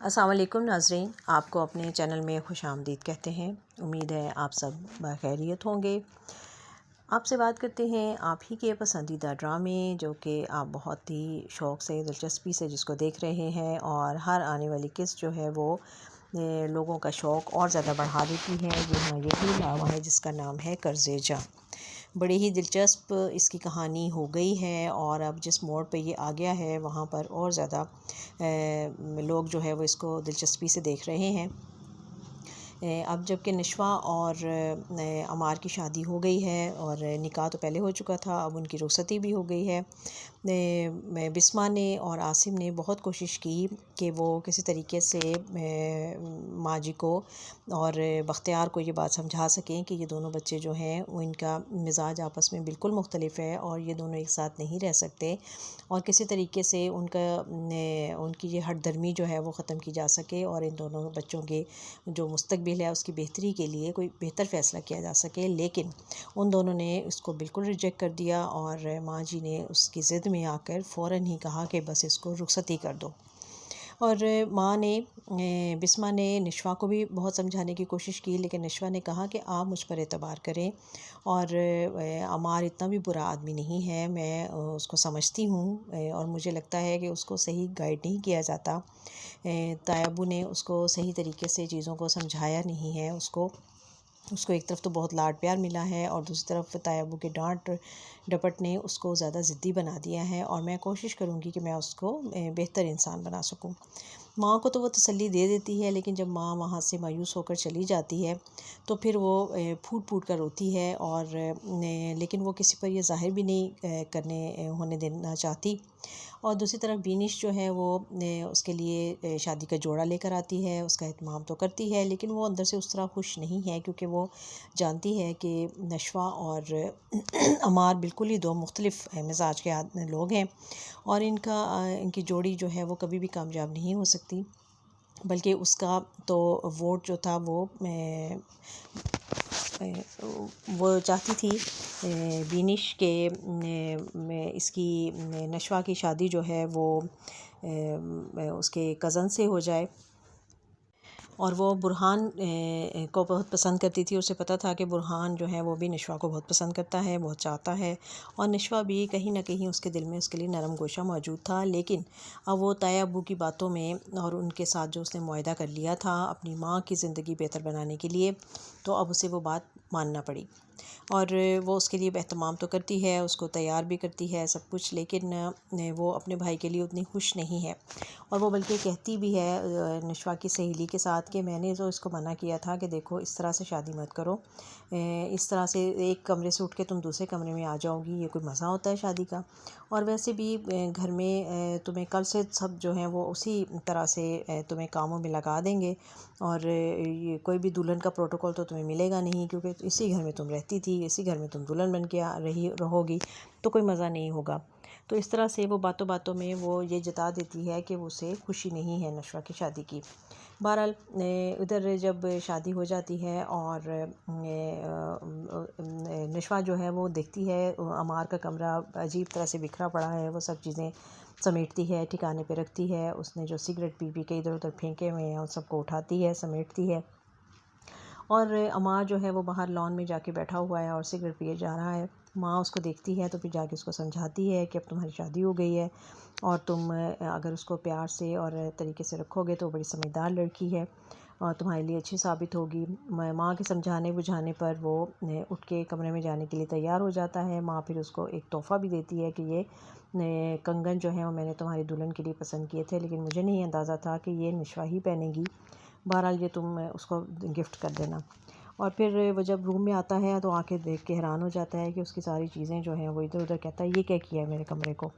السلام علیکم ناظرین، آپ کو اپنے چینل میں خوش آمدید کہتے ہیں۔ امید ہے آپ سب بخیریت ہوں گے۔ آپ سے بات کرتے ہیں آپ ہی کے پسندیدہ ڈرامے جو کہ آپ بہت ہی شوق سے، دلچسپی سے جس کو دیکھ رہے ہیں، اور ہر آنے والی قسط جو ہے وہ لوگوں کا شوق اور زیادہ بڑھا دیتی ہے۔ یہاں یہی ڈرامہ ہے جس کا نام ہے کرزے جاں۔ بڑی ہی دلچسپ اس کی کہانی ہو گئی ہے، اور اب جس موڑ پہ یہ آ گیا ہے وہاں پر اور زیادہ لوگ جو ہے وہ اس کو دلچسپی سے دیکھ رہے ہیں۔ اب جب کہ نشوہ اور عمار کی شادی ہو گئی ہے، اور نکاح تو پہلے ہو چکا تھا، اب ان کی رخصتی بھی ہو گئی ہے۔ بسمہ نے اور عاصم نے بہت کوشش کی کہ وہ کسی طریقے سے ماجی کو اور بختیار کو یہ بات سمجھا سکیں کہ یہ دونوں بچے جو ہیں وہ ان کا مزاج آپس میں بالکل مختلف ہے، اور یہ دونوں ایک ساتھ نہیں رہ سکتے، اور کسی طریقے سے ان کی یہ ہٹ درمی جو ہے وہ ختم کی جا سکے، اور ان دونوں بچوں کے جو مستقبل ہے اس کی بہتری کے لیے کوئی بہتر فیصلہ کیا جا سکے۔ لیکن ان دونوں نے اس کو بالکل ریجیکٹ کر دیا، اور ماں جی نے اس کی ضد میں آ کر فوراً ہی کہا کہ بس اس کو رخصتی کر دو۔ اور ماں نے بسمہ نے نشوہ کو بھی بہت سمجھانے کی کوشش کی، لیکن نشوہ نے کہا کہ آپ مجھ پر اعتبار کریں، اور عمار اتنا بھی برا آدمی نہیں ہے، میں اس کو سمجھتی ہوں، اور مجھے لگتا ہے کہ اس کو صحیح گائیڈ نہیں کیا جاتا۔ طاہر ابو نے اس کو صحیح طریقے سے چیزوں کو سمجھایا نہیں ہے، اس کو ایک طرف تو بہت لاڈ پیار ملا ہے، اور دوسری طرف طاہر ابو کے ڈانٹ ڈپٹ نے اس کو زیادہ ضدی بنا دیا ہے، اور میں کوشش کروں گی کہ میں اس کو بہتر انسان بنا سکوں۔ ماں کو تو وہ تسلی دے دیتی ہے، لیکن جب ماں وہاں سے مایوس ہو کر چلی جاتی ہے تو پھر وہ پھوٹ پھوٹ کر روتی ہے، اور لیکن وہ کسی پر یہ ظاہر بھی نہیں ہونے دینا چاہتی۔ اور دوسری طرف بینش جو ہے وہ اس کے لیے شادی کا جوڑا لے کر آتی ہے، اس کا اہتمام تو کرتی ہے، لیکن وہ اندر سے اس طرح خوش نہیں ہے، کیونکہ وہ جانتی ہے کہ نشوہ اور عمار بالکل ہی دو مختلف مزاج کے لوگ ہیں، اور ان کی جوڑی جو ہے وہ کبھی بھی کامیاب نہیں ہو سکتی، بلکہ اس کا تو ووٹ جو تھا وہ چاہتی تھی بینش کے اس کی نشوہ کی شادی جو ہے وہ اس کے کزن سے ہو جائے، اور وہ برہان کو بہت پسند کرتی تھی۔ اسے پتہ تھا کہ برہان جو ہے وہ بھی نشوہ کو بہت پسند کرتا ہے، بہت چاہتا ہے، اور نشوہ بھی کہیں نہ کہیں اس کے دل میں اس کے لیے نرم گوشہ موجود تھا، لیکن اب وہ طاہر ابو کی باتوں میں اور ان کے ساتھ جو اس نے معاہدہ کر لیا تھا اپنی ماں کی زندگی بہتر بنانے کے لیے، تو اب اسے وہ بات ماننا پڑی، اور وہ اس کے لیے اہتمام تو کرتی ہے، اس کو تیار بھی کرتی ہے سب کچھ، لیکن وہ اپنے بھائی کے لیے اتنی خوش نہیں ہے، اور وہ بلکہ کہتی بھی ہے نشوہ کی سہیلی کے ساتھ کہ میں نے تو اس کو منع کیا تھا کہ دیکھو اس طرح سے شادی مت کرو، اس طرح سے ایک کمرے سے اٹھ کے تم دوسرے کمرے میں آ جاؤ گی، یہ کوئی مزہ ہوتا ہے شادی کا؟ اور ویسے بھی گھر میں تمہیں کل سے سب جو ہیں وہ اسی طرح سے تمہیں کاموں میں لگا دیں گے، اور یہ کوئی بھی دلہن کا پروٹوکول تو تمہیں ملے گا نہیں، کیونکہ اسی گھر میں تم رہتی تھی، اسی گھر میں تم دلہن بن کے رہو گی، تو کوئی مزہ نہیں ہوگا۔ تو اس طرح سے وہ باتوں باتوں میں وہ یہ جتا دیتی ہے کہ اسے خوشی نہیں ہے نشوہ کی شادی کی۔ بہرحال ادھر جب شادی ہو جاتی ہے، اور نشوہ جو ہے وہ دیکھتی ہے عمار کا کمرہ عجیب طرح سے بکھرا پڑا ہے، وہ سب چیزیں سمیٹتی ہے، ٹھکانے پہ رکھتی ہے، اس نے جو سگریٹ پی کے ادھر ادھر پھینکے ہوئے ہیں ان سب کو اٹھاتی ہے، سمیٹتی ہے، اور عمار جو ہے وہ باہر لان میں جا کے بیٹھا ہوا ہے اور سگریٹ پیے جا رہا ہے۔ ماں اس کو دیکھتی ہے تو پھر جا کے اس کو سمجھاتی ہے کہ اب تمہاری شادی ہو گئی ہے، اور تم اگر اس کو پیار سے اور طریقے سے رکھو گے تو بڑی سمجھدار لڑکی ہے، اور تمہارے لیے اچھی ثابت ہوگی۔ ماں کے سمجھانے بجھانے پر وہ اٹھ کے کمرے میں جانے کے لیے تیار ہو جاتا ہے۔ ماں پھر اس کو ایک تحفہ بھی دیتی ہے کہ یہ کنگن جو ہیں وہ میں نے تمہاری دلہن کے لیے پسند کیے تھے، لیکن مجھے نہیں اندازہ تھا کہ یہ نشوہ ہی پہنے گی، بہرحال یہ تم اس کو گفٹ کر دینا۔ اور پھر وہ جب روم میں آتا ہے تو آنکھیں دیکھ کے حیران ہو جاتا ہے کہ اس کی ساری چیزیں جو ہیں وہ ادھر ادھر، کہتا ہے یہ کیا کیا ہے میرے کمرے کو؟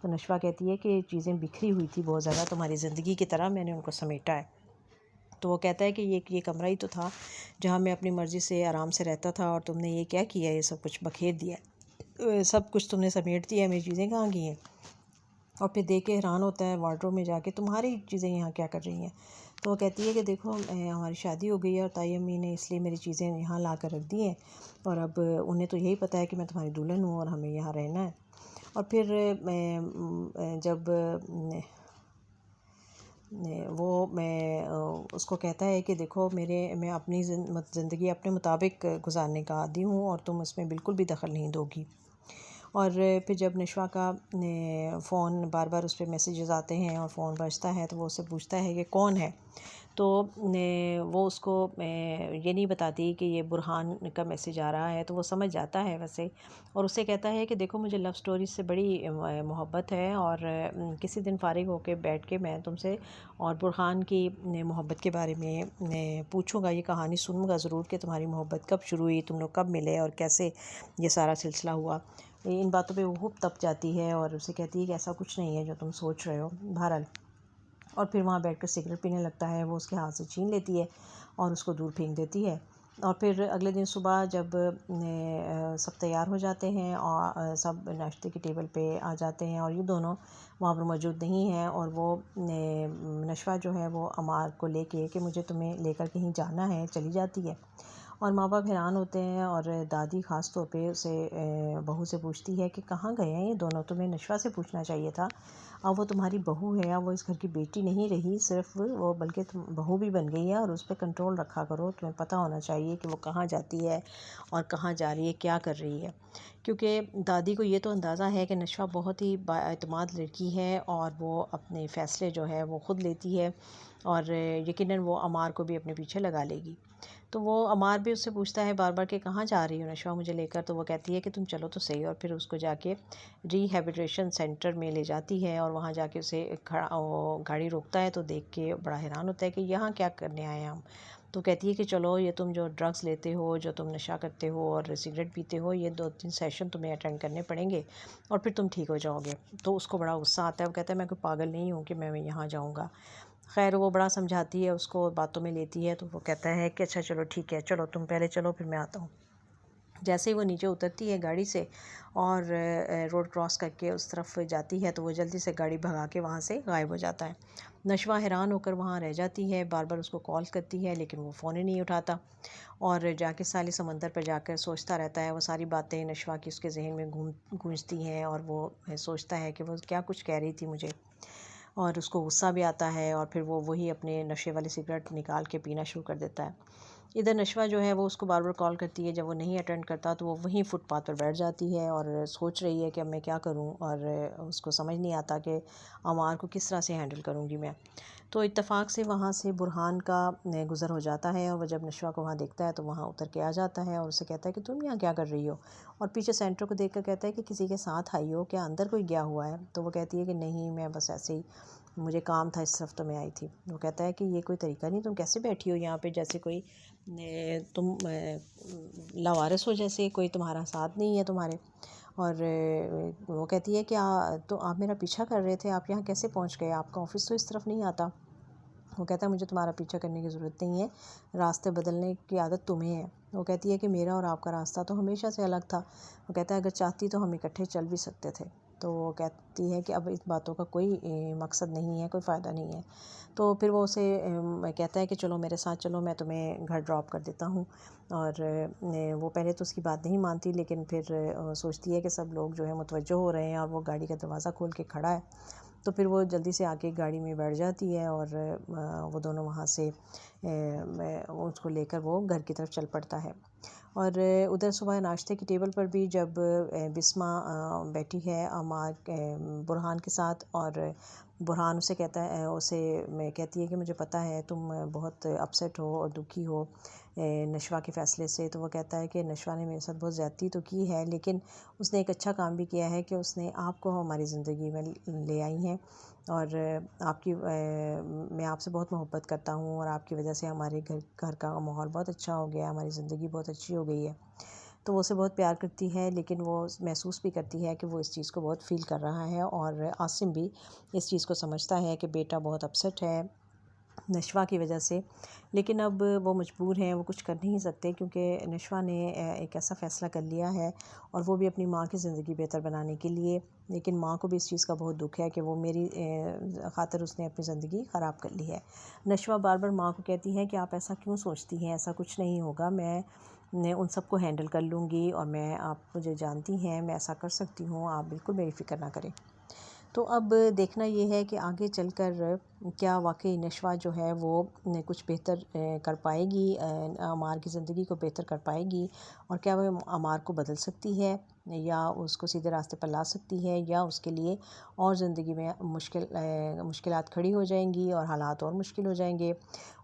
تو نشوہ کہتی ہے کہ یہ چیزیں بکھری ہوئی تھی بہت زیادہ تمہاری زندگی کی طرح، میں نے ان کو سمیٹا ہے۔ تو وہ کہتا ہے کہ یہ کمرہ ہی تو تھا جہاں میں اپنی مرضی سے آرام سے رہتا تھا، اور تم نے یہ کیا کیا ہے؟ یہ سب کچھ بکھیر دیا ہے، سب کچھ تم نے سمیٹ دیا ہے، میری چیزیں کہاں گئی ہیں؟ اور پھر دیکھ کے حیران ہوتا ہے وارڈروب میں جا کے، تمہاری چیزیں یہاں کیا کر رہی ہیں؟ تو وہ کہتی ہے کہ دیکھو ہماری شادی ہو گئی ہے، اور طاہر امی نے اس لیے میری چیزیں یہاں لا کر رکھ دی ہیں، اور اب انہیں تو یہی پتہ ہے کہ میں تمہاری دلہن ہوں اور ہمیں یہاں رہنا ہے۔ اور پھر جب وہ اس کو کہتا ہے کہ دیکھو میں اپنی زندگی اپنے مطابق گزارنے کا عادی ہوں اور تم اس میں بالکل بھی دخل نہیں دو گی۔ اور پھر جب نشوہ کا فون بار بار اس پہ میسیجز آتے ہیں اور فون بجتا ہے تو وہ اس سے پوچھتا ہے کہ کون ہے، تو وہ اس کو یہ نہیں بتاتی کہ یہ برہان کا میسیج آ رہا ہے، تو وہ سمجھ جاتا ہے ویسے، اور اسے کہتا ہے کہ دیکھو مجھے لو سٹوری سے بڑی محبت ہے، اور کسی دن فارغ ہو کے بیٹھ کے میں تم سے اور برہان کی محبت کے بارے میں پوچھوں گا، یہ کہانی سنوں گا ضرور کہ تمہاری محبت کب شروع ہوئی، تم لوگ کب ملے اور کیسے یہ سارا سلسلہ ہوا۔ ان باتوں پہ وہ خوب تپ جاتی ہے اور اسے کہتی ہے کہ ایسا کچھ نہیں ہے جو تم سوچ رہے ہو بہرحال، اور پھر وہاں بیٹھ کر سگریٹ پینے لگتا ہے، وہ اس کے ہاتھ سے چھین لیتی ہے اور اس کو دور پھینک دیتی ہے۔ اور پھر اگلے دن صبح جب سب تیار ہو جاتے ہیں اور سب ناشتے کی ٹیبل پہ آ جاتے ہیں اور یہ دونوں وہاں پر موجود نہیں ہیں، اور وہ نشوہ جو ہے وہ عمار کو لے کے کہ مجھے تمہیں لے کر کہیں جانا ہے چلی جاتی ہے، اور ماں باپ حیران ہوتے ہیں، اور دادی خاص طور پہ اسے بہو سے پوچھتی ہے کہ کہاں گئے ہیں یہ دونوں، تمہیں نشوہ سے پوچھنا چاہیے تھا، اب وہ تمہاری بہو ہے، اب وہ اس گھر کی بیٹی نہیں رہی صرف وہ، بلکہ تم بہو بھی بن گئی ہے، اور اس پہ کنٹرول رکھا کرو، تمہیں پتہ ہونا چاہیے کہ وہ کہاں جاتی ہے اور کہاں جا رہی ہے، کیا کر رہی ہے۔ کیونکہ دادی کو یہ تو اندازہ ہے کہ نشوہ بہت ہی با اعتماد لڑکی ہے اور وہ اپنے فیصلے جو ہے وہ خود لیتی ہے، اور یقیناً وہ عمار کو بھی اپنے پیچھے لگا لے گی۔ تو وہ عمار بھی اس سے پوچھتا ہے بار بار کہ کہاں جا رہی ہو نشوہ مجھے لے کر، تو وہ کہتی ہے کہ تم چلو تو صحیح، اور پھر اس کو جا کے ری ہیبیٹیشن سینٹر میں لے جاتی ہے، اور وہاں جا کے اسے گاڑی روکتا ہے تو دیکھ کے بڑا حیران ہوتا ہے کہ یہاں کیا کرنے آئے ہیں ہم، تو کہتی ہے کہ چلو یہ تم جو ڈرگس لیتے ہو، جو تم نشہ کرتے ہو اور سگریٹ پیتے ہو، یہ 2-3 سیشن تمہیں اٹینڈ کرنے پڑیں گے اور پھر تم ٹھیک ہو جاؤ گے۔ تو اس کو بڑا غصہ آتا ہے، وہ کہتا ہے میں کوئی پاگل نہیں ہوں کہ میں یہاں جاؤں گا۔ خیر وہ بڑا سمجھاتی ہے اس کو، باتوں میں لیتی ہے، تو وہ کہتا ہے کہ اچھا چلو ٹھیک ہے، چلو تم پہلے چلو پھر میں آتا ہوں۔ جیسے ہی وہ نیچے اترتی ہے گاڑی سے اور روڈ کراس کر کے اس طرف جاتی ہے، تو وہ جلدی سے گاڑی بھگا کے وہاں سے غائب ہو جاتا ہے۔ نشوہ حیران ہو کر وہاں رہ جاتی ہے، بار بار اس کو کال کرتی ہے لیکن وہ فون ہی نہیں اٹھاتا، اور جا کے سالی سمندر پر جا کر سوچتا رہتا ہے، وہ ساری باتیں نشوہ کی اس کے ذہن میں گونجتی ہیں، اور وہ سوچتا ہے کہ وہ کیا کچھ کہہ رہی تھی مجھے، اور اس کو غصہ بھی آتا ہے، اور پھر وہ وہی اپنے نشے والی سگریٹ نکال کے پینا شروع کر دیتا ہے۔ ادھر نشوہ جو ہے وہ اس کو بار بار کال کرتی ہے، جب وہ نہیں اٹینڈ کرتا تو وہ وہیں فٹ پاتھ پر بیٹھ جاتی ہے اور سوچ رہی ہے کہ اب میں کیا کروں، اور اس کو سمجھ نہیں آتا کہ عمار کو کس طرح سے ہینڈل کروں گی میں۔ تو اتفاق سے وہاں سے برہان کا گزر ہو جاتا ہے، اور وہ جب نشوہ کو وہاں دیکھتا ہے تو وہاں اتر کے آ جاتا ہے اور اسے کہتا ہے کہ تم یہاں کیا کر رہی ہو، اور پیچھے سینٹر کو دیکھ کر کہتا ہے کہ کسی کے ساتھ آئی ہو کیا، اندر کوئی گیا ہوا ہے، تو وہ کہتی ہے کہ نہیں میں بس ایسے ہی مجھے کام تھا اس طرف تو میں آئی تھی۔ وہ کہتا ہے کہ یہ کوئی طریقہ نہیں، تم کیسے بیٹھی ہو یہاں پہ جیسے کوئی تم لاوارث ہو، جیسے کوئی تمہارا ساتھ نہیں ہے تمہارے، اور وہ کہتی ہے کہ تو آپ میرا پیچھا کر رہے تھے، آپ یہاں کیسے پہنچ گئے، آپ کا آفس تو اس طرف نہیں آتا۔ وہ کہتا ہے مجھے تمہارا پیچھا کرنے کی ضرورت نہیں ہے، راستے بدلنے کی عادت تمہیں ہے۔ وہ کہتی ہے کہ میرا اور آپ کا راستہ تو ہمیشہ سے الگ تھا۔ وہ کہتا ہے اگر چاہتی تو ہم اکٹھے چل بھی سکتے تھے۔ تو وہ کہتی ہے کہ اب اس باتوں کا کوئی مقصد نہیں ہے، کوئی فائدہ نہیں ہے۔ تو پھر وہ اسے کہتا ہے کہ چلو میرے ساتھ چلو، میں تمہیں گھر ڈراپ کر دیتا ہوں، اور وہ پہلے تو اس کی بات نہیں مانتی، لیکن پھر سوچتی ہے کہ سب لوگ جو ہے متوجہ ہو رہے ہیں اور وہ گاڑی کا دروازہ کھول کے کھڑا ہے، تو پھر وہ جلدی سے آ کے گاڑی میں بیٹھ جاتی ہے، اور وہ دونوں وہاں سے اس کو لے کر وہ گھر کی طرف چل پڑتا ہے۔ اور ادھر صبح ناشتے کی ٹیبل پر بھی جب بسمہ بیٹھی ہے عمار برہان کے ساتھ، اور برہان اسے کہتا ہے، کہتی ہے کہ مجھے پتہ ہے تم بہت اپسیٹ ہو اور دکھی ہو نشوہ کے فیصلے سے، تو وہ کہتا ہے کہ نشوہ نے میرے ساتھ بہت زیادتی تو کی ہے، لیکن اس نے ایک اچھا کام بھی کیا ہے کہ اس نے آپ کو ہماری زندگی میں لے آئی ہیں، اور میں آپ سے بہت محبت کرتا ہوں، اور آپ کی وجہ سے ہمارے گھر کا ماحول بہت اچھا ہو گیا، ہماری زندگی بہت اچھی ہو گئی ہے۔ تو وہ اسے بہت پیار کرتی ہے، لیکن وہ محسوس بھی کرتی ہے کہ وہ اس چیز کو بہت فیل کر رہا ہے، اور عاصم بھی اس چیز کو سمجھتا ہے کہ بیٹا بہت اپسیٹ ہے نشوہ کی وجہ سے، لیکن اب وہ مجبور ہیں، وہ کچھ کر نہیں سکتے، کیونکہ نشوہ نے ایک ایسا فیصلہ کر لیا ہے، اور وہ بھی اپنی ماں کی زندگی بہتر بنانے کے لیے، لیکن ماں کو بھی اس چیز کا بہت دکھ ہے کہ وہ میری خاطر اس نے اپنی زندگی خراب کر لی ہے۔ نشوہ بار بار ماں کو کہتی ہے کہ آپ ایسا کیوں سوچتی ہیں، ایسا کچھ نہیں ہوگا، میں ان سب کو ہینڈل کر لوں گی، اور آپ مجھے جانتی ہیں میں ایسا کر سکتی ہوں، آپ بالکل میری فکر نہ کریں۔ تو اب دیکھنا یہ ہے کہ آگے چل کر کیا واقعی نشوہ جو ہے وہ کچھ بہتر کر پائے گی، عمار کی زندگی کو بہتر کر پائے گی، اور کیا وہ عمار کو بدل سکتی ہے یا اس کو سیدھے راستے پر لا سکتی ہے، یا اس کے لیے اور زندگی میں مشکلات کھڑی ہو جائیں گی اور حالات اور مشکل ہو جائیں گے۔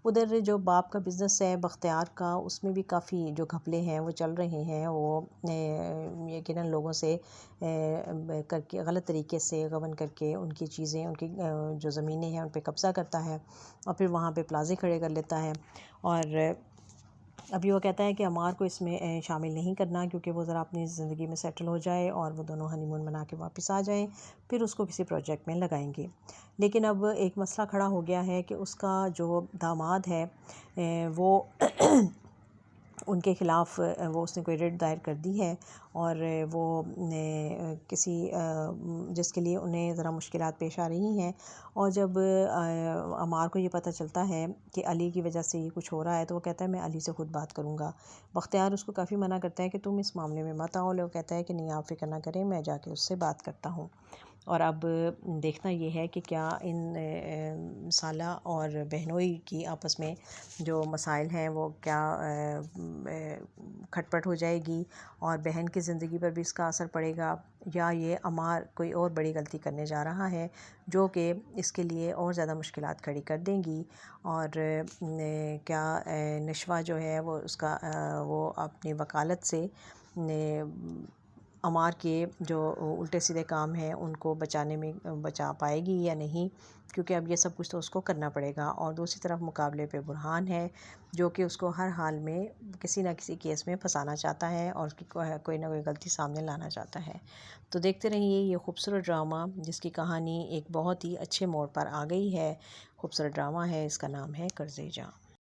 ادھر جو باپ کا بزنس ہے بختیار کا، اس میں بھی کافی جو گھپلے ہیں وہ چل رہے ہیں، وہ یقیناً لوگوں سے کر کے غلط طریقے سے غبن کر کے ان کی چیزیں، ان کی جو زمینیں ہیں ان پہ قبضہ کرتا ہے اور پھر وہاں پہ پلازے کھڑے کر لیتا ہے۔ اور ابھی وہ کہتا ہے کہ عمار کو اس میں شامل نہیں کرنا، کیونکہ وہ ذرا اپنی زندگی میں سیٹل ہو جائے اور وہ دونوں ہنی مون منا کے واپس آ جائیں، پھر اس کو کسی پروجیکٹ میں لگائیں گے۔ لیکن اب ایک مسئلہ کھڑا ہو گیا ہے کہ اس کا جو داماد ہے وہ ان کے خلاف وہ اس نے کوئی ریٹ دائر کر دی ہے، اور وہ کسی جس کے لیے انہیں ذرا مشکلات پیش آ رہی ہیں۔ اور جب عمار کو یہ پتہ چلتا ہے کہ علی کی وجہ سے یہ کچھ ہو رہا ہے، تو وہ کہتا ہے میں علی سے خود بات کروں گا۔ بختیار اس کو کافی منع کرتا ہے کہ تم اس معاملے میں مت آؤ، وہ کہتا ہے کہ نہیں، آپ فکر نہ کریں، میں جا کے اس سے بات کرتا ہوں۔ اور اب دیکھنا یہ ہے کہ کیا ان سالہ اور بہنوئی کی آپس میں جو مسائل ہیں وہ کیا کھٹ پٹ ہو جائے گی، اور بہن کی زندگی پر بھی اس کا اثر پڑے گا، یا یہ عمار کوئی اور بڑی غلطی کرنے جا رہا ہے جو کہ اس کے لیے اور زیادہ مشکلات کھڑی کر دیں گی، اور کیا نشوہ جو ہے وہ اس کا وہ اپنی وکالت سے عمار کے جو الٹے سیدھے کام ہیں ان کو بچا پائے گی یا نہیں، کیونکہ اب یہ سب کچھ تو اس کو کرنا پڑے گا۔ اور دوسری طرف مقابلے پہ برہان ہے، جو کہ اس کو ہر حال میں کسی نہ کسی کیس میں پھنسانا چاہتا ہے اور اس کی کوئی نہ کوئی غلطی سامنے لانا چاہتا ہے۔ تو دیکھتے رہیے یہ خوبصورت ڈرامہ، جس کی کہانی ایک بہت ہی اچھے موڑ پر آ گئی ہے۔ خوبصورت ڈرامہ ہے، اس کا نام ہے قرضے جاں۔